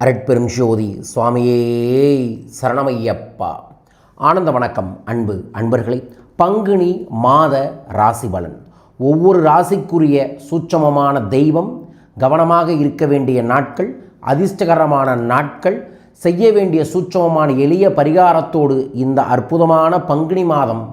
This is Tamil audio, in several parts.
அருட்பெரும் ஜோதி சுவாமியே சரணமையப்பா. ஆனந்த வணக்கம் அன்பர்களே. பங்குனி மாத ராசி பலன். ஒவ்வொரு ராசிக்குரிய சூட்சமமான தெய்வம், கவனமாக இருக்க வேண்டிய நாட்கள், அதிர்ஷ்டகரமான நாட்கள், செய்ய வேண்டிய சூட்சமமான எளிய பரிகாரத்தோடு இந்த அற்புதமான பங்குனி மாதம்.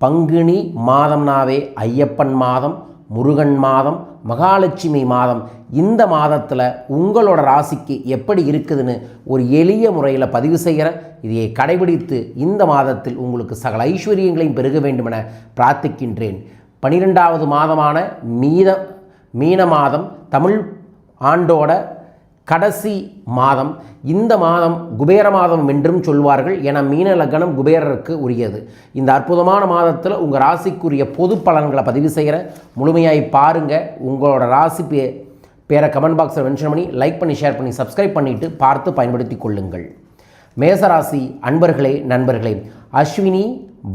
பங்குனி மாதம்னாவே ஐயப்பன் மாதம், முருகன் மாதம், மகாலட்சுமி மாதம். இந்த மாதத்தில் உங்களோட ராசிக்கு எப்படி இருக்குதுன்னு ஒரு எளிய முறையில் பதிவு செய்கிற இதையை கடைபிடித்து இந்த மாதத்தில் உங்களுக்கு சகல ஐஸ்வர்யங்களையும் பெருக வேண்டுமென பிரார்த்திக்கின்றேன். 12வது மாதமான மீன மாதம், தமிழ் ஆண்டோட கடைசி மாதம். இந்த மாதம் குபேர மாதம் என்றும் சொல்வார்கள். என மீன லக்னம் குபேரருக்கு உரியது. இந்த அற்புதமான மாதத்தில் உங்கள் ராசிக்குரிய பொது பலன்களை பதிவு செய்கிற முழுமையாய் பாருங்கள். உங்களோட ராசி பேரை கமெண்ட் பாக்ஸில் மென்ஷன் பண்ணி லைக் பண்ணி ஷேர் பண்ணி சப்ஸ்கிரைப் பண்ணிவிட்டு பார்த்து பயன்படுத்தி கொள்ளுங்கள். மேசராசி அன்பர்களே, நண்பர்களே, அஸ்வினி,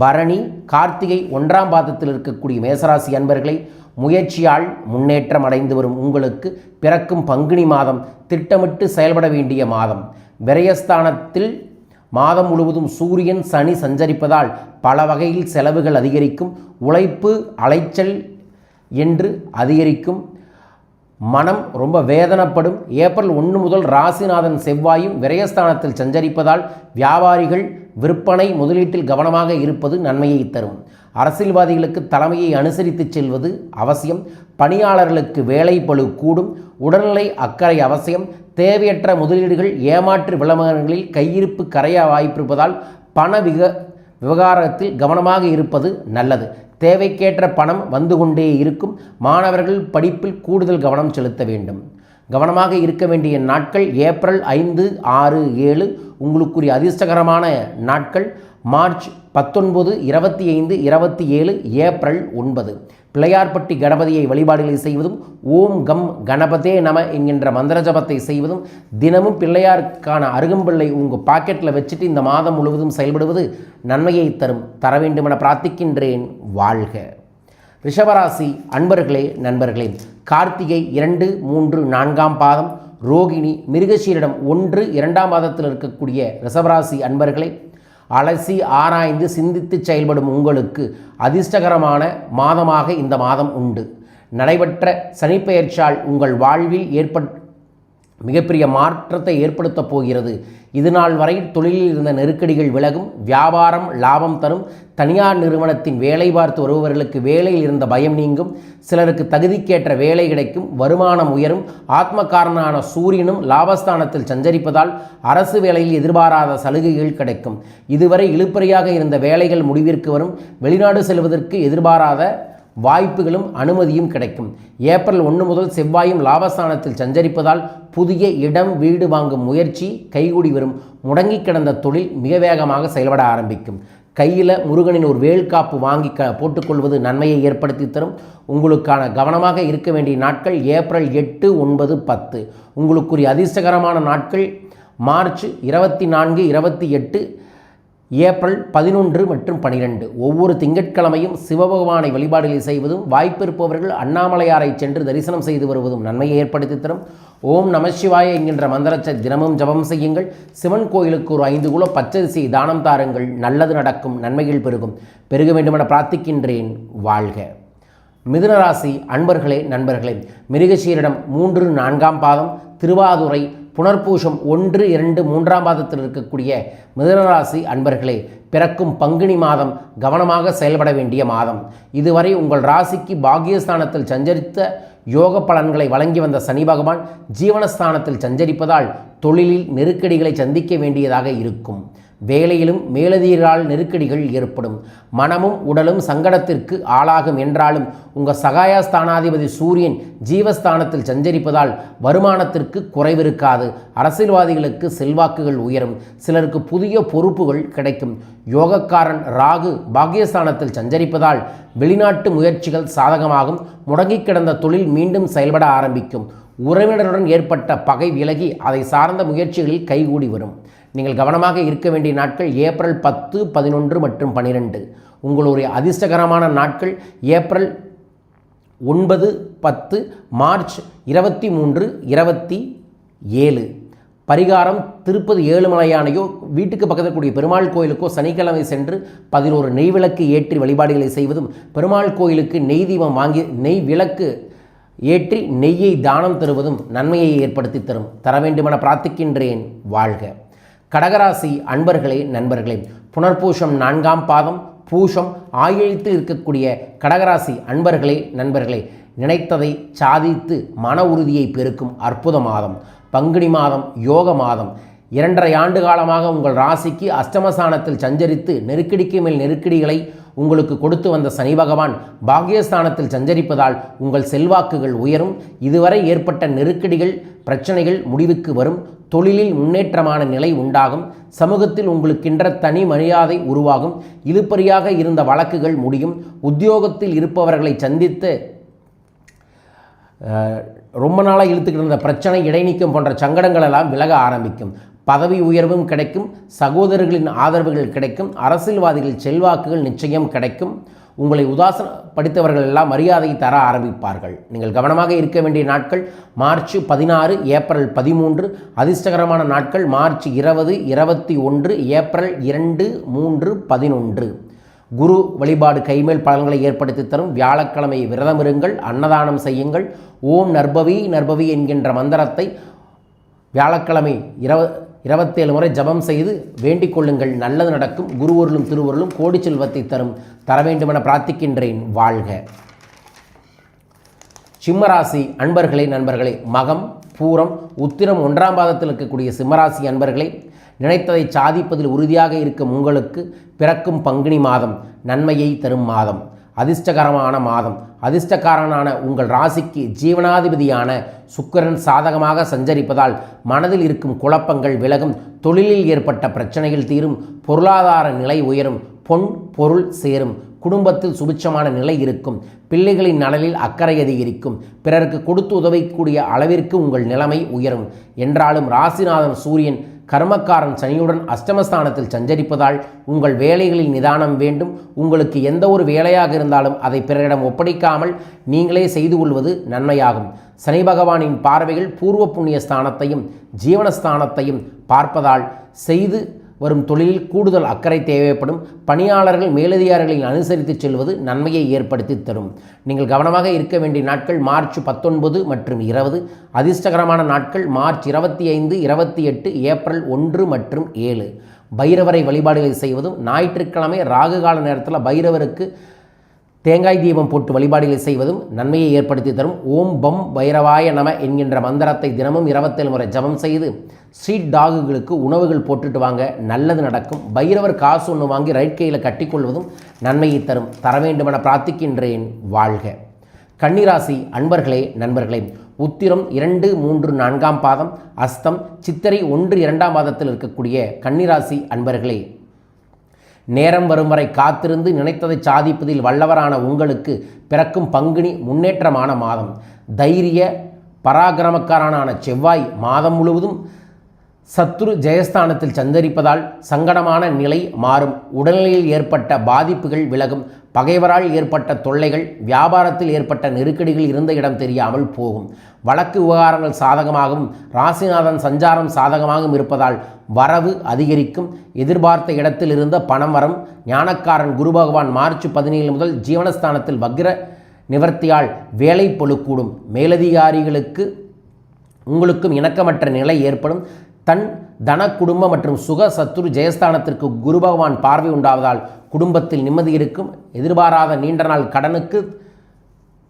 பரணி, கார்த்திகை 1ஆம் பாதத்தில் இருக்கக்கூடிய மேசராசி அன்பர்களை, முயற்சியால் முன்னேற்றம் அடைந்து வரும் உங்களுக்கு பிறக்கும் பங்குனி மாதம் திட்டமிட்டு செயல்பட வேண்டிய மாதம். விரயஸ்தானத்தில் மாதம் முழுவதும் சூரியன் சனி சஞ்சரிப்பதால் பல வகையில் செலவுகள் அதிகரிக்கும். உழைப்பு அலைச்சல் என்று அதிகரிக்கும். மனம் ரொம்ப வேதனைப்படும். ஏப்ரல் 1 முதல் ராசிநாதன் செவ்வாயும் விரயஸ்தானத்தில் சஞ்சரிப்பதால் வியாபாரிகள் விற்பனை முதலீட்டில் கவனமாக இருப்பது நன்மையை தரும். அரசியல்வாதிகளுக்கு தலைமையை அனுசரித்து செல்வது அவசியம். பணியாளர்களுக்கு வேலை பளு கூடும். உடல்நிலை அக்கறை அவசியம். தேவையற்ற முதலீடுகள், ஏமாற்று விளம்பரங்களில் கையிருப்பு கரைய வாய்ப்பிருப்பதால் பண விவகாரத்தில் கவனமாக இருப்பது நல்லது. தேவைக்கேற்ற பணம் வந்து கொண்டே இருக்கும். மாணவர்கள் படிப்பில் கூடுதல் கவனம் செலுத்த வேண்டும். கவனமாக இருக்க வேண்டிய நாட்கள் ஏப்ரல் 5, 6, 7. உங்களுக்குரிய அதிர்ஷ்டகரமான நாட்கள் மார்ச் 19, 25, 27, ஏப்ரல் 9. பிள்ளையார்பட்டி கணபதியை வழிபாடுகளை செய்வதும், ஓம் கம் கணபதே நம என்கின்ற மந்திர ஜபத்தை செய்வதும், தினமும் பிள்ளையாருக்கான அருகம்பிள்ளை உங்கள் பாக்கெட்டில் வச்சுட்டு இந்த மாதம் முழுவதும் செயல்படுவது நன்மையை தர வேண்டுமென பிரார்த்திக்கின்றேன். வாழ்க. ரிஷபராசி அன்பர்களே, நண்பர்களே, கார்த்திகை 2, 3, 4ஆம் பாதம், ரோகிணி, மிருகசீரிடம் 1, 2ஆம் பாதத்தில் இருக்கக்கூடிய ரிஷபராசி அன்பர்களே, அலசி ஆராய்ந்து சிந்தித்து செயல்படும் உங்களுக்கு அதிர்ஷ்டகரமான மாதமாக இந்த மாதம் உண்டு. நடைபெற்ற சனிப்பெயர்ச்சியால் உங்கள் வாழ்வில் மிகப்பெரிய மாற்றத்தை ஏற்படுத்தப் போகிறது. இதுநாள் வரை தொழிலில் இருந்த நெருக்கடிகள் விலகும். வியாபாரம் லாபம் தரும். தனியார் நிறுவனத்தின் வேலை பார்த்து வருபவர்களுக்கு வேலையில் இருந்த பயம் நீங்கும். சிலருக்கு தகுதிக்கேற்ற வேலை கிடைக்கும். வருமானம் உயரும். ஆத்மகாரனான சூரியனும் லாபஸ்தானத்தில் சஞ்சரிப்பதால் அரசு வேலையில் எதிர்பாராத சலுகைகள் கிடைக்கும். இதுவரை இழுபறியாக இருந்த வேலைகள் முடிவிற்கு வரும். வெளிநாடு செல்வதற்கு எதிர்பாராத வாய்ப்புகளும் அனுமதியும் கிடைக்கும். ஏப்ரல் 1 முதல் செவ்வாயும் லாபஸ்தானத்தில் சஞ்சரிப்பதால் புதிய இடம் வீடு வாங்கும் முயற்சி கைகூடி வரும். முடங்கி கிடந்த தொழில் மிக வேகமாக செயல்பட ஆரம்பிக்கும். கையில் முருகனின் ஒரு வேல்காப்பு வாங்கி போட்டுக்கொள்வது நன்மையை ஏற்படுத்தி தரும். உங்களுக்கான கவனமாக இருக்க வேண்டிய நாட்கள் ஏப்ரல் 8, 9, 10. உங்களுக்குரிய அதிர்ஷ்டகரமான நாட்கள் மார்ச் 24, 28, ஏப்ரல் 11 மற்றும் 12. ஒவ்வொரு திங்கட்கிழமையும் சிவபகவானை வழிபாடுகளை செய்வதும், வாய்ப்பிருப்பவர்கள் அண்ணாமலையாரை சென்று தரிசனம் செய்து வருவதும் நன்மையை ஏற்படுத்தி தரும். ஓம் நமசிவாய என்கின்ற மந்திரத்தை தினமும் ஜபம் செய்யுங்கள். சிவன் கோயிலுக்கு ஒரு 5 கிலோ பச்சரிசி தானம் தாருங்கள். நல்லது நடக்கும், நன்மைகள் பெருக வேண்டுமென பிரார்த்திக்கின்றேன். வாழ்க. மிதுனராசி அன்பர்களே, நண்பர்களே, மிருகசீரிடம் 3, 4ஆம் பாதம், திருவாதுரை, புனர்பூஷம் 1, 2, 3ஆம் பாதத்தில் இருக்கக்கூடிய மிதுனராசி அன்பர்களே, பிறக்கும் பங்குனி மாதம் கவனமாக செயல்பட வேண்டிய மாதம். இதுவரை உங்கள் ராசிக்கு பாக்கியஸ்தானத்தில் சஞ்சரித்த யோக பலன்களை வழங்கி வந்த சனி பகவான் ஜீவனஸ்தானத்தில் சஞ்சரிப்பதால் தொழிலில் நெருக்கடிகளை சந்திக்க வேண்டியதாக இருக்கும். வேலையிலும் மேலதிகாரிகளால் நெருக்கடிகள் ஏற்படும். மனமும் உடலும் சங்கடத்திற்கு ஆளாகும். என்றாலும் உங்கள் சகாயஸ்தானாதிபதி சூரியன் ஜீவஸ்தானத்தில் சஞ்சரிப்பதால் வருமானத்திற்கு குறைவிருக்காது. அரசியல்வாதிகளுக்கு செல்வாக்குகள் உயரும். சிலருக்கு புதிய பொறுப்புகள் கிடைக்கும். யோகக்காரன் ராகு பாக்கியஸ்தானத்தில் சஞ்சரிப்பதால் வெளிநாட்டு முயற்சிகள் சாதகமாகும். முடங்கி கிடந்த தொழில் மீண்டும் செயல்பட ஆரம்பிக்கும். உறவினருடன் ஏற்பட்ட பகை விலகி அதை சார்ந்த முயற்சிகளில் கைகூடி வரும். நீங்கள் கவனமாக இருக்க வேண்டிய நாட்கள் ஏப்ரல் 10, 11 மற்றும் 12. உங்களுடைய அதிர்ஷ்டகரமான நாட்கள் ஏப்ரல் 9, 10, மார்ச் 23, 27. பரிகாரம் திருப்பதி ஏழுமலையானையோ வீட்டுக்கு பக்கத்தில் கூடிய பெருமாள் கோயிலுக்கோ சனிக்கிழமை சென்று 11 நெய் விளக்கு ஏற்றி வழிபாடுகளை செய்வதும், பெருமாள் கோயிலுக்கு நெய் தீபம் வாங்கி நெய் விளக்கு ஏற்றி நெய்யை தானம் தருவதும் நன்மையை ஏற்படுத்தி தரும். தர வேண்டுமென பிரார்த்திக்கின்றேன். வாழ்க. கடகராசி அன்பர்களே, நண்பர்களே, புனர்பூஷம் 4ஆம் பாதம், பூஷம் ஆயிழித்து இருக்கக்கூடிய கடகராசி அன்பர்களே, நண்பர்களே, நினைத்ததை சாதித்து மன உறுதியை பெருக்கும் அற்புத மாதம். பங்குனி மாதம் யோக மாதம். 2.5 ஆண்டு காலமாக உங்கள் ராசிக்கு அஷ்டமஸ்தானத்தில் சஞ்சரித்து நெருக்கடிக்கு மேல் நெருக்கடிகளை உங்களுக்கு கொடுத்து வந்த சனி பகவான் பாக்கியஸ்தானத்தில் சஞ்சரிப்பதால் உங்கள் செல்வாக்குகள் உயரும். இதுவரை ஏற்பட்ட நெருக்கடிகள் பிரச்சனைகள் முடிவுக்கு வரும். தொழிலில் முன்னேற்றமான நிலை உண்டாகும். சமூகத்தில் உங்களுக்கென்ற தனி மரியாதை உருவாகும். இழுபறியாக இருந்த வழக்குகள் முடியும். உத்தியோகத்தில் இருப்பவர்களை சந்தித்து ரொம்ப நாளாக இழுத்துக்கிட்டு இருந்த பிரச்சனை, இடைநீக்கம் போன்ற சங்கடங்கள் எல்லாம் விலக ஆரம்பிக்கும். பதவி உயர்வும் கிடைக்கும். சகோதரர்களின் ஆதரவுகள் கிடைக்கும். அரசியல்வாதிகள் செல்வாக்குகள் நிச்சயம் கிடைக்கும். உங்களை உதாசனப்படுத்தவர்கள் எல்லாம் மரியாதையை தர ஆரம்பிப்பார்கள். நீங்கள் கவனமாக இருக்க வேண்டிய நாட்கள் மார்ச் 16, ஏப்ரல் 13. அதிர்ஷ்டகரமான நாட்கள் மார்ச் 20, 21, ஏப்ரல் 2, 3, 11. குரு வழிபாடு கைமேல் பலன்களை ஏற்படுத்தி தரும். வியாழக்கிழமை விரதம் இருங்கள், அன்னதானம் செய்யுங்கள். ஓம் நற்பவி நற்பவி என்கின்ற மந்திரத்தை வியாழக்கிழமை 27 முறை ஜபம் செய்து வேண்டிக் கொள்ளுங்கள். நல்லது நடக்கும். குருவருளும் திருவருளும் கோடி செல்வத்தை தரும். தர வேண்டுமென பிரார்த்திக்கின்றேன். வாழ்க. சிம்மராசி அன்பர்களே, நண்பர்களே, மகம் பூரம் உத்திரம் 1ஆம் பாதத்தில் இருக்கக்கூடிய சிம்மராசி அன்பர்களே, நினைத்ததை சாதிப்பதில் உறுதியாக இருக்கும் உங்களுக்கு பிறக்கும் பங்குனி மாதம் நன்மையை தரும் மாதம். அதிர்ஷ்டகரமான மாதம். அதிர்ஷ்டக்காரனான உங்கள் ராசிக்கு ஜீவனாதிபதியான சுக்கிரன் சாதகமாக சஞ்சரிப்பதால் மனதில் இருக்கும் குழப்பங்கள் விலகும். தொழிலில் ஏற்பட்ட பிரச்சனைகள் தீரும். பொருளாதார நிலை உயரும். பொன் பொருள் சேரும். குடும்பத்தில் சுபிட்சமான நிலை இருக்கும். பிள்ளைகளின் நலனில் அக்கறை அதிகரிக்கும். பிறருக்கு கொடுத்து உதவக்கூடிய அளவிற்கு உங்கள் நிலைமை உயரும். என்றாலும் ராசிநாதன் சூரியன் கர்மக்காரன் சனியுடன் அஷ்டமஸ்தானத்தில் சஞ்சரிப்பதால் உங்கள் வேலைகளில் நிதானம் வேண்டும். உங்களுக்கு எந்த ஒரு வேலையாக இருந்தாலும் அதை பிறரிடம் ஒப்படைக்காமல் நீங்களே செய்து கொள்வது நன்மையாகும். சனி பகவானின் பார்வைகள் பூர்வ புண்ணிய ஸ்தானத்தையும் ஜீவனஸ்தானத்தையும் பார்ப்பதால் செய்து வரும் தொழிலில் கூடுதல் அக்கறை தேவைப்படும். பணியாளர்கள் மேலதிகாரிகளில் அனுசரித்து செல்வது நன்மையை ஏற்படுத்தி தரும். நீங்கள் கவனமாக இருக்க வேண்டிய நாட்கள் மார்ச் 19 மற்றும் 20. அதிர்ஷ்டகரமான நாட்கள் மார்ச் 25, 28, ஏப்ரல் 1 மற்றும் 7. பைரவரை வழிபாடுகளை செய்வதும், ஞாயிற்றுக்கிழமை ராகு கால நேரத்தில் பைரவருக்கு தேங்காய் தீபம் போட்டு வழிபாடுகளை செய்வதும் நன்மையை ஏற்படுத்தி தரும். ஓம் பம் பைரவாய நம என்கின்ற மந்திரத்தை தினமும் 27 முறை ஜபம் செய்து ஸ்ட்ரீட் டாகுகளுக்கு உணவுகள் போட்டுட்டு வாங்க. நல்லது நடக்கும். பைரவர் காசு ஒன்று வாங்கி ரைட் கையில் கட்டிக்கொள்வதும் நன்மையை தரும். தர வேண்டுமென பிரார்த்திக்கின்றேன். வாழ்க. கன்னிராசி அன்பர்களே, நண்பர்களே, உத்திரம் 2, 3, 4ஆம் பாதம், அஸ்தம், சித்திரை 1, 2ஆம் பாதத்தில் இருக்கக்கூடிய கன்னிராசி அன்பர்களே, நேரம் வரும் வரை காத்திருந்து நினைத்ததை சாதிப்பதில் வல்லவரான உங்களுக்கு பிறக்கும் பங்குனி முன்னேற்றமான மாதம். தைரிய பராக்கிரமக்காரனான செவ்வாய் மாதம் முழுவதும் சத்துரு ஜெயஸ்தானத்தில் சஞ்சரிப்பதால் சங்கடமான நிலை மாறும். உடல்நிலையில் ஏற்பட்ட பாதிப்புகள் விலகும். பகைவரால் ஏற்பட்ட தொல்லைகள், வியாபாரத்தில் ஏற்பட்ட நெருக்கடிகள் இருந்த இடம் தெரியாமல் போகும். வழக்கு விவகாரங்கள் சாதகமாகவும் ராசிநாதன் சஞ்சாரம் சாதகமாகவும் இருப்பதால் வரவு அதிகரிக்கும். எதிர்பார்த்த இடத்தில் இருந்த பணம் வரும். ஞானக்காரன் குரு பகவான் மார்ச் 17 முதல் ஜீவனஸ்தானத்தில் வக்ர நிவர்த்தியால் வேலை பளுக்கூடும். மேலதிகாரிகளுக்கு உங்களுக்கும் இணக்கமற்ற நிலை ஏற்படும். தன் தன குடும்ப மற்றும் சுக சத்துரு ஜெயஸ்தானத்திற்கு குரு பகவான் பார்வை உண்டாவதால் குடும்பத்தில் நிம்மதி இருக்கும். எதிர்பாராத நீண்ட நாள் கடனுக்கு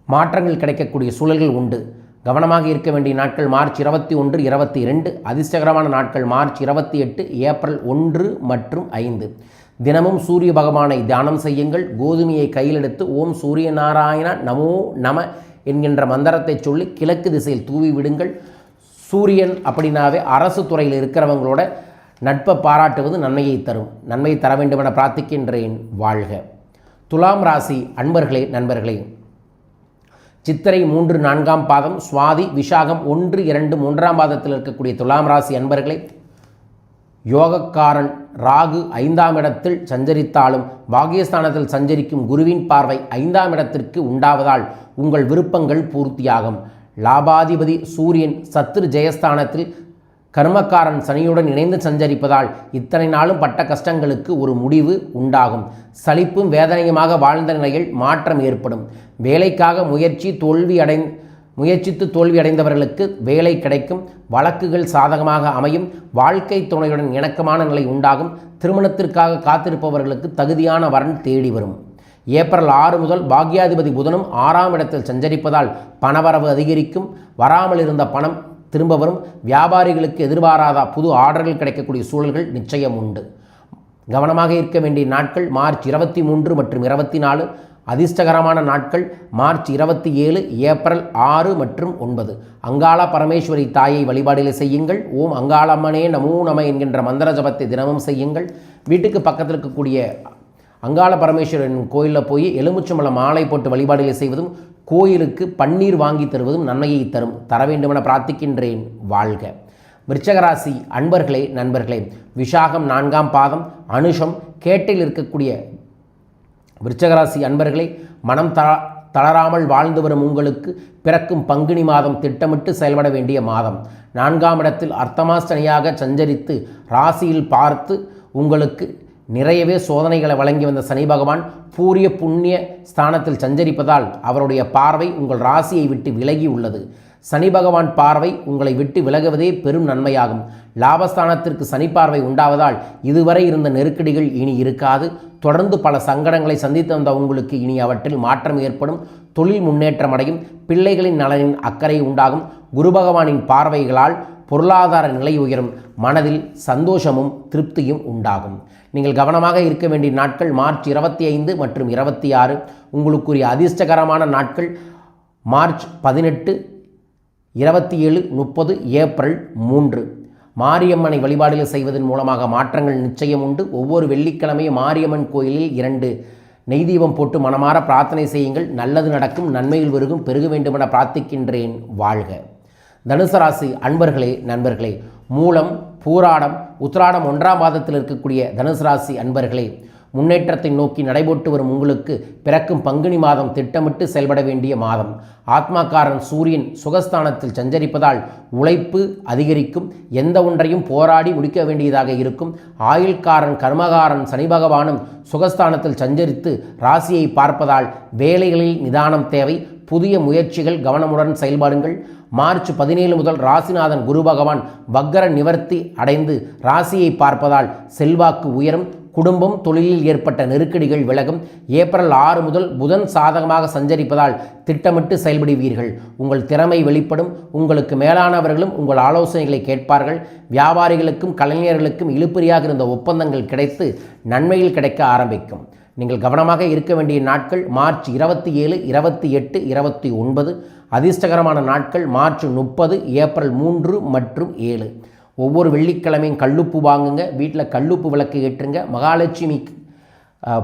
மாற்றங்கள் கிடைக்கக்கூடிய சூழல்கள் உண்டு. கவனமாக இருக்க வேண்டிய நாட்கள் மார்ச் 21, 22. அதிர்ஷ்டகரமான நாட்கள் மார்ச் 28, ஏப்ரல் 1 மற்றும் 5. தினமும் சூரிய பகவானை தியானம் செய்யுங்கள். கோதுமையை கையில் எடுத்து ஓம் சூரிய நாராயண நமோ நம என்கின்ற மந்திரத்தை சொல்லி கிழக்கு திசையில் தூவி விடுங்கள். சூரியன் அப்படின்னாவே அரசு துறையில் இருக்கிறவங்களோட நட்பை பாராட்டுவது நன்மையை தரும். நன்மையை தர வேண்டுமென பிரார்த்திக்கின்றேன். வாழ்க. துலாம் ராசி அன்பர்களே, நண்பர்களே, சித்திரை 3, 4ஆம் பாதம், சுவாதி விசாகம் 1, 2, 3ஆம் பாதத்தில் இருக்கக்கூடிய துலாம் ராசி அன்பர்களே, யோகக்காரன் ராகு 5ஆம் இடத்தில் சஞ்சரித்தாலும் பாகியஸ்தானத்தில் சஞ்சரிக்கும் குருவின் பார்வை 5ஆம் இடத்திற்கு உண்டாவதால் உங்கள் விருப்பங்கள் பூர்த்தியாகும். லாபாதிபதி சூரியன் சத்துரு ஜெயஸ்தானத்தில் கர்மக்காரன் சனியுடன் இணைந்து சஞ்சரிப்பதால் இத்தனை நாளும் பட்ட கஷ்டங்களுக்கு ஒரு முடிவு உண்டாகும். சலிப்பும் வேதனையுமாக வாழ்ந்த நிலையில் மாற்றம் ஏற்படும். வேலைக்காக முயற்சித்து தோல்வி அடைந்தவர்களுக்கு வேலை கிடைக்கும். வழக்குகள் சாதகமாக அமையும். வாழ்க்கை துணையுடன் இணக்கமான நிலை உண்டாகும். திருமணத்திற்காக காத்திருப்பவர்களுக்கு தகுதியான வரன் தேடி வரும். ஏப்ரல் 6 முதல் பாக்யாதிபதி புதனும் 6ஆம் இடத்தில் சஞ்சரிப்பதால் பணவரவு அதிகரிக்கும். வராமல் இருந்த பணம் திரும்ப வரும். வியாபாரிகளுக்கு எதிர்பாராத புது ஆர்டர்கள் கிடைக்கக்கூடிய சூழல்கள் நிச்சயம் உண்டு. கவனமாக இருக்க வேண்டிய நாட்கள் மார்ச் 23 மற்றும் 24. அதிர்ஷ்டகரமான நாட்கள் மார்ச் 27, ஏப்ரல் 6 மற்றும் 9. அங்காள பரமேஸ்வரி தாயை வழிபாடுகளை செய்யுங்கள். ஓம் அங்காளம்மனே நமோ நம என்கின்ற மந்திர ஜபத்தை தினமும் செய்யுங்கள். வீட்டுக்கு பக்கத்தில் இருக்கக்கூடிய அங்காள பரமேஸ்வரன் கோயிலில் போய் எலுமிச்சம்பழம் மாலை போட்டு வழிபாடுகளை செய்வதும் கோயிலுக்கு பன்னீர் வாங்கி தருவதும் நன்மையை தர வேண்டுமென பிரார்த்திக்கின்றேன். வாழ்க. விருச்சகராசி அன்பர்களே நண்பர்களே, விசாகம் 4ஆம் பாதம், அனுஷம் கேட்டில் இருக்கக்கூடிய விருச்சகராசி அன்பர்களே, மனம் தளராமல் வாழ்ந்து வரும் உங்களுக்கு பிறக்கும் பங்குனி மாதம் திட்டமிட்டு செயல்பட வேண்டிய மாதம். 4ஆம் இடத்தில் அர்த்தமாஸ்தனியாக சஞ்சரித்து ராசியில் பார்த்து உங்களுக்கு நிறையவே சோதனைகளை வழங்கி வந்த சனி பகவான் பூரிய புண்ணிய ஸ்தானத்தில் சஞ்சரிப்பதால் அவருடைய பார்வை உங்கள் ராசியை விட்டு விலகி உள்ளது. சனி பகவான் பார்வை உங்களை விட்டு விலகுவதே பெரும் நன்மையாகும். லாபஸ்தானத்திற்கு சனி பார்வை உண்டாவதால் இதுவரை இருந்த நெருக்கடிகள் இனி இருக்காது. தொடர்ந்து பல சங்கடங்களை சந்தித்து வந்த உங்களுக்கு இனி அவற்றில் மாற்றம் ஏற்படும். தொழில் முன்னேற்றம் அடையும். பிள்ளைகளின் நலனின் அக்கறை உண்டாகும். குரு பகவானின் பார்வைகளால் பொருளாதார நிலை உயரும். மனதில் சந்தோஷமும் திருப்தியும் உண்டாகும். நீங்கள் கவனமாக இருக்க வேண்டிய நாட்கள் மார்ச் 25 மற்றும் 26. உங்களுக்குரிய அதிர்ஷ்டகரமான நாட்கள் மார்ச் 18, 27, 30, ஏப்ரல் 3. மாரியம்மனை வழிபாடுகள் செய்வதன் மூலமாக மாற்றங்கள் நிச்சயம் உண்டு. ஒவ்வொரு வெள்ளிக்கிழமையும் மாரியம்மன் கோயிலில் 2 நெய் தீபம் போட்டு மனமாற பிரார்த்தனை செய்யுங்கள். நல்லது நடக்கும். நன்மையில் பெருகும். பெருக வேண்டுமென பிரார்த்திக்கின்றேன். வாழ்க. தனுசு ராசி அன்பர்களே நண்பர்களே, மூலம் பூராடம் உத்திராடம் 1ஆம் பாதத்தில் இருக்கக்கூடிய தனுசு ராசி அன்பர்களே, முன்னேற்றத்தை நோக்கி நடைபோட்டு வரும் உங்களுக்கு பிறக்கும் பங்குனி மாதம் திட்டமிட்டு செயல்பட வேண்டிய மாதம். ஆத்மாக்காரன் சூரியன் சுகஸ்தானத்தில் சஞ்சரிப்பதால் உழைப்பு அதிகரிக்கும். எந்த ஒன்றையும் போராடி முடிக்க வேண்டியதாக இருக்கும். ஆயுள்காரன் கர்மகாரன் சனி பகவானும் சுகஸ்தானத்தில் சஞ்சரித்து ராசியை பார்ப்பதால் வேலைகளில் நிதானம் தேவை. புதிய முயற்சிகள் கவனமுடன் செயல்படுங்கள். மார்ச் 17 முதல் ராசிநாதன் குரு பகவான் வக்கர நிவர்த்தி அடைந்து ராசியை பார்ப்பதால் செல்வாக்கு உயரும். குடும்பம் தொழிலில் ஏற்பட்ட நெருக்கடிகள் விலகும். ஏப்ரல் 6 முதல் புதன் சாதகமாக சஞ்சரிப்பதால் திட்டமிட்டு செயல்படுவீர்கள். உங்கள் திறமை வெளிப்படும். உங்களுக்கு மேலானவர்களும் உங்கள் ஆலோசனைகளை கேட்பார்கள். வியாபாரிகளுக்கும் கலைஞர்களுக்கும் இழுபறியாக இருந்த ஒப்பந்தங்கள் கிடைத்து நன்மையில் கிடைக்க ஆரம்பிக்கும். நீங்கள் கவனமாக இருக்க வேண்டிய நாட்கள் மார்ச் 27, 28, 29. அதிர்ஷ்டகரமான நாட்கள் மார்ச் 30, ஏப்ரல் 3 மற்றும் 7. ஒவ்வொரு வெள்ளிக்கிழமையும் கல்லுப்பு வாங்குங்க. வீட்டில் கல்லுப்பு விளக்கு ஏற்றுங்க. மகாலட்சுமி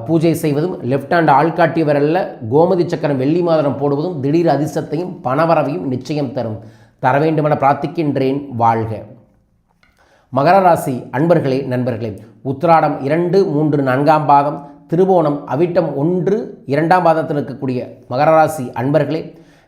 பூஜை செய்வதும் லெஃப்ட் ஹேண்ட் ஆள்காட்டி விரலில் கோமதி சக்கரம் வெள்ளி மாதரம் போடுவதும் திடீர் அதிர்ஷ்டத்தையும் பணவரவையும் நிச்சயம் தர வேண்டுமென பிரார்த்திக்கின்றேன். வாழ்க. மகர ராசி அன்பர்களே நண்பர்களே, உத்திராடம் 2, 3, 4ஆம் பாதம், திருவோணம் அவிட்டம் 1, 2ஆம் பாதத்தில் இருக்கக்கூடிய மகர ராசி அன்பர்களே,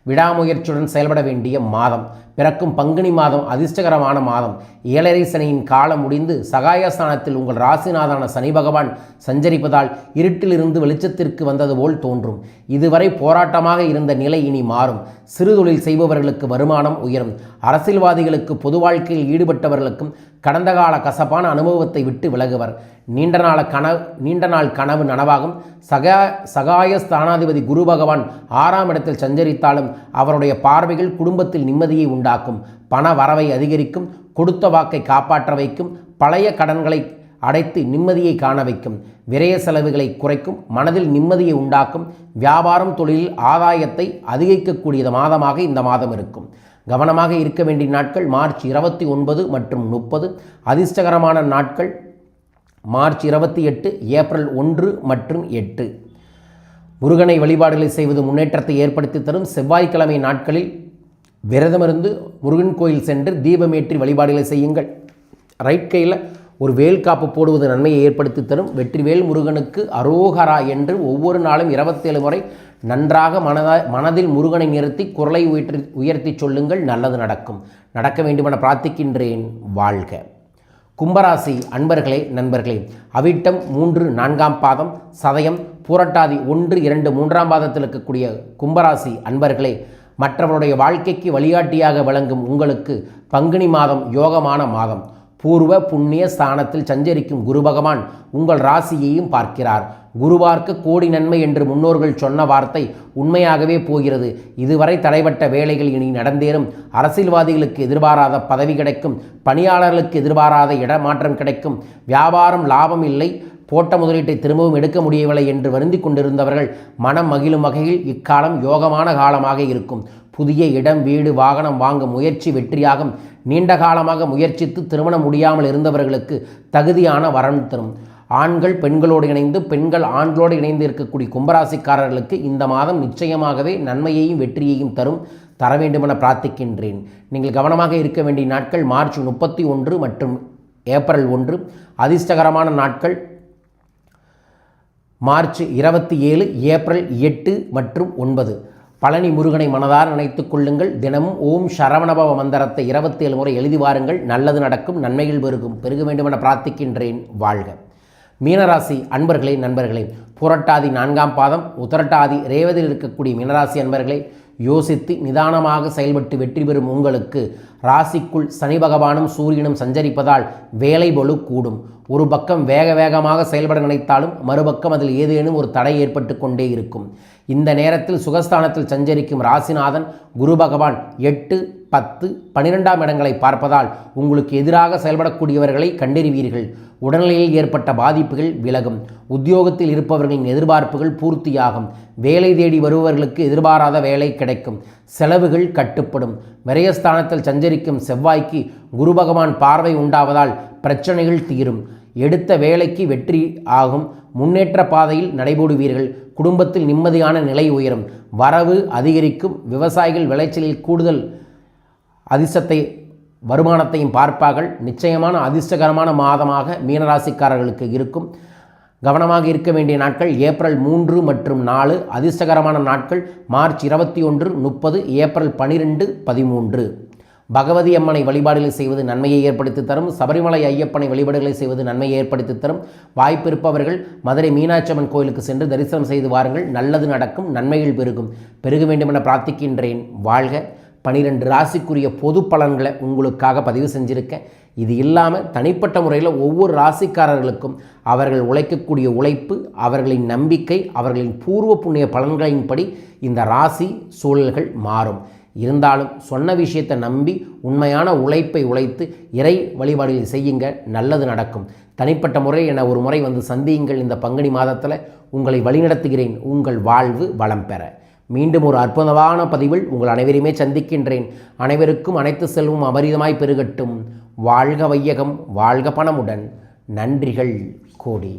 விடாமுயற்சியுடன் செயல்பட வேண்டிய மாதம். பிறக்கும் பங்குனி மாதம் அதிர்ஷ்டகரமான மாதம். 7.5 சனியின் காலம் முடிந்து சகாயஸ்தானத்தில் உங்கள் ராசிநாதான சனி பகவான் சஞ்சரிப்பதால் இருட்டிலிருந்து வெளிச்சத்திற்கு வந்தது போல் தோன்றும். இதுவரை போராட்டமாக இருந்த நிலை இனி மாறும். சிறு தொழில் செய்பவர்களுக்கு வருமானம் உயரும். அரசியல்வாதிகளுக்கு பொது வாழ்க்கையில் ஈடுபட்டவர்களுக்கும் கடந்த கால கசப்பான அனுபவத்தை விட்டு விலகுவர். நீண்ட நாள் கனவு நனவாகும். சகாயஸ்தானாதிபதி குரு பகவான் 6ஆம் இடத்தில் சஞ்சரித்தாலும் அவருடைய பார்வைகள் குடும்பத்தில் நிம்மதியை உண்டாக்கும். பண வரவை அதிகரிக்கும். கொடுத்த வாக்கை காப்பாற்ற வைக்கும். பழைய கடன்களை அடைத்து நிம்மதியை காண வைக்கும். விரய செலவுகளை குறைக்கும். மனதில் நிம்மதியை உண்டாக்கும். வியாபாரம் தொழிலில் ஆதாயத்தை அதிகரிக்கக்கூடிய மாதமாக இந்த மாதம் இருக்கும். கவனமாக இருக்க வேண்டிய நாட்கள் மார்ச் 29 மற்றும் 30. அதிர்ஷ்டகரமான நாட்கள் மார்ச் 28, ஏப்ரல் 1 மற்றும் 8. முருகனை வழிபாடுகளை செய்வது முன்னேற்றத்தை ஏற்படுத்தி தரும். செவ்வாய்க்கிழமை நாட்களில் விரதமிருந்து முருகன் கோயில் சென்று தீபமேற்றி வழிபாடுகளை செய்யுங்கள். ரைட் கையில் ஒரு வேல் காப்பு போடுவது நன்மையை ஏற்படுத்தி தரும். வெற்றிவேல் முருகனுக்கு அரோகரா என்று ஒவ்வொரு நாளும் 27 முறை நன்றாக மனதில் முருகனை நிறுத்தி குரலை உயர்த்தி சொல்லுங்கள், நல்லது நடக்கும். நடக்க வேண்டுமென பிரார்த்திக்கின்றேன். வாழ்க. கும்பராசி அன்பர்களே, நண்பர்களே, அவிட்டம் 3, 4ஆம் பாதம், சதயம், பூரட்டாதி 1, 2, 3ஆம் பாதத்தில் இருக்கக்கூடிய கும்பராசி அன்பர்களே, மற்றவருடைய வாழ்க்கைக்கு வழிகாட்டியாக விளங்கும் உங்களுக்கு பங்குனி மாதம் யோகமான மாதம். பூர்வ புண்ணிய ஸ்தானத்தில் சஞ்சரிக்கும் குரு பகவான் உங்கள் ராசியையும் பார்க்கிறார். குருவார்க்கு கோடி நன்மை என்று முன்னோர்கள் சொன்ன வார்த்தை உண்மையாகவே போகிறது. இதுவரை தடைபட்ட வேலைகள் இனி நடந்தேறும். அரசியல்வாதிகளுக்கு எதிர்பாராத பதவி கிடைக்கும். பணியாளர்களுக்கு எதிர்பாராத இடமாற்றம் கிடைக்கும். வியாபாரம் லாபம் இல்லை, போட்ட முதலீட்டை திரும்பவும் எடுக்க முடியவில்லை என்று வருந்தி கொண்டிருந்தவர்கள் மனம் மகிழும் வகையில் இக்காலம் யோகமான காலமாக இருக்கும். புதிய இடம், வீடு, வாகனம் வாங்க முயற்சி வெற்றியாகும். நீண்ட காலமாக முயற்சித்து திருமணம் முடியாமல் இருந்தவர்களுக்கு தகுதியான வரன் தரும். ஆண்கள் பெண்களோடு இணைந்து, பெண்கள் ஆண்களோடு இணைந்து இருக்கக்கூடிய கும்பராசிக்காரர்களுக்கு இந்த மாதம் நிச்சயமாகவே நன்மையையும் வெற்றியையும் தர வேண்டுமென பிரார்த்திக்கின்றேன். நீங்கள் கவனமாக இருக்க வேண்டிய நாட்கள் மார்ச் 31 மற்றும் ஏப்ரல் 1. அதிர்ஷ்டகரமான நாட்கள் மார்ச் 27, ஏப்ரல் 8 மற்றும் 9. பழனி முருகனை மனதார நினைத்துக் கொள்ளுங்கள். தினமும் ஓம் சரவணபவ மந்திரத்தை 27 முறை எழுதி வாருங்கள். நல்லது நடக்கும், நன்மைகள் பெருக வேண்டுமென பிரார்த்திக்கின்றேன். வாழ்க. மீனராசி அன்பர்களே, நண்பர்களே, புரட்டாதி 4ஆம் பாதம், உத்திரட்டாதி ரேவதியில் இருக்கக்கூடிய மீனராசி அன்பர்களே, யோசித்து நிதானமாக செயல்பட்டு வெற்றி பெறும் உங்களுக்கு ராசிக்குள் சனி பகவானும் சூரியனும் சஞ்சரிப்பதால் வேலை பளு கூடும். ஒரு பக்கம் வேகமாக செயல்பட நினைத்தாலும் மறுபக்கம் அதில் ஏதேனும் ஒரு தடை ஏற்பட்டு கொண்டே இருக்கும். இந்த நேரத்தில் சுகஸ்தானத்தில் சஞ்சரிக்கும் ராசிநாதன் குரு பகவான் 8, 10, 12ஆம் இடங்களை பார்ப்பதால் உங்களுக்கு எதிராக செயல்படக்கூடியவர்களை கண்டறிவீர்கள். உடல்நிலையில் ஏற்பட்ட பாதிப்புகள் விலகும். உத்தியோகத்தில் இருப்பவர்களின் எதிர்பார்ப்புகள் பூர்த்தியாகும். வேலை தேடி வருபவர்களுக்கு எதிர்பாராத வேலை கிடைக்கும். செலவுகள் கட்டுப்படும். விரயஸ்தானத்தில் சஞ்சரிக்கும் செவ்வாய்க்கு குரு பகவான் பார்வை உண்டாவதால் பிரச்சனைகள் தீரும். எடுத்த வேலைக்கு வெற்றி ஆகும். முன்னேற்ற பாதையில் நடைபோடுவீர்கள். குடும்பத்தில் நிம்மதியான நிலை உயரும். வரவு அதிகரிக்கும். விவசாயிகள் விளைச்சலில் கூடுதல் அதிர்ஷ்டத்தை வருமானத்தையும் பார்ப்பார்கள். நிச்சயமான அதிர்ஷ்டகரமான மாதமாக மீனராசிக்காரர்களுக்கு இருக்கும். கவனமாக இருக்க வேண்டிய நாட்கள் ஏப்ரல் 3 மற்றும் 4. அதிர்ஷ்டகரமான நாட்கள் மார்ச் 21, 30, ஏப்ரல் 12, 13. பகவதி அம்மனை வழிபாடுகளை செய்வது நன்மையை ஏற்படுத்தி தரும். சபரிமலை ஐயப்பனை வழிபாடுகளை செய்வது நன்மையை ஏற்படுத்தி தரும். வாய்ப்பு இருப்பவர்கள் மதுரை மீனாட்சி அம்மன் கோயிலுக்கு சென்று தரிசனம் செய்து வாருங்கள். நல்லது நடக்கும், நன்மைகள் பெருக வேண்டுமென பிரார்த்திக்கின்றேன். வாழ்க. 12 ராசிக்குரிய பொது பலன்களை உங்களுக்காக பதிவு செஞ்சுருக்கேன். இது இல்லாமல் தனிப்பட்ட முறையில் ஒவ்வொரு ராசிக்காரர்களுக்கும் அவர்கள் உழைக்கக்கூடிய உழைப்பு, அவர்களின் நம்பிக்கை, அவர்களின் பூர்வ புண்ணிய பலன்களின்படி இந்த ராசி சூழல்கள் மாறும். இருந்தாலும் சொன்ன விஷயத்தை நம்பி உண்மையான உழைப்பை உழைத்து இறை வழிபாடுகளை செய்யுங்க, நல்லது நடக்கும். தனிப்பட்ட முறை என ஒரு முறை வந்து சந்தியுங்கள். இந்த பங்குனி மாதத்தில் உங்களை வழிநடத்துகிறேன். உங்கள் வாழ்வு வளம் பெற. மீண்டும் ஒரு அற்புதமான பதிவில் உங்கள் அனைவரையுமே சந்திக்கின்றேன். அனைவருக்கும் அனைத்து செல்வம் அபரிதமாய் பெருகட்டும். வாழ்க வையகம், வாழ்க பணமுடன். நன்றிகள் கோடி.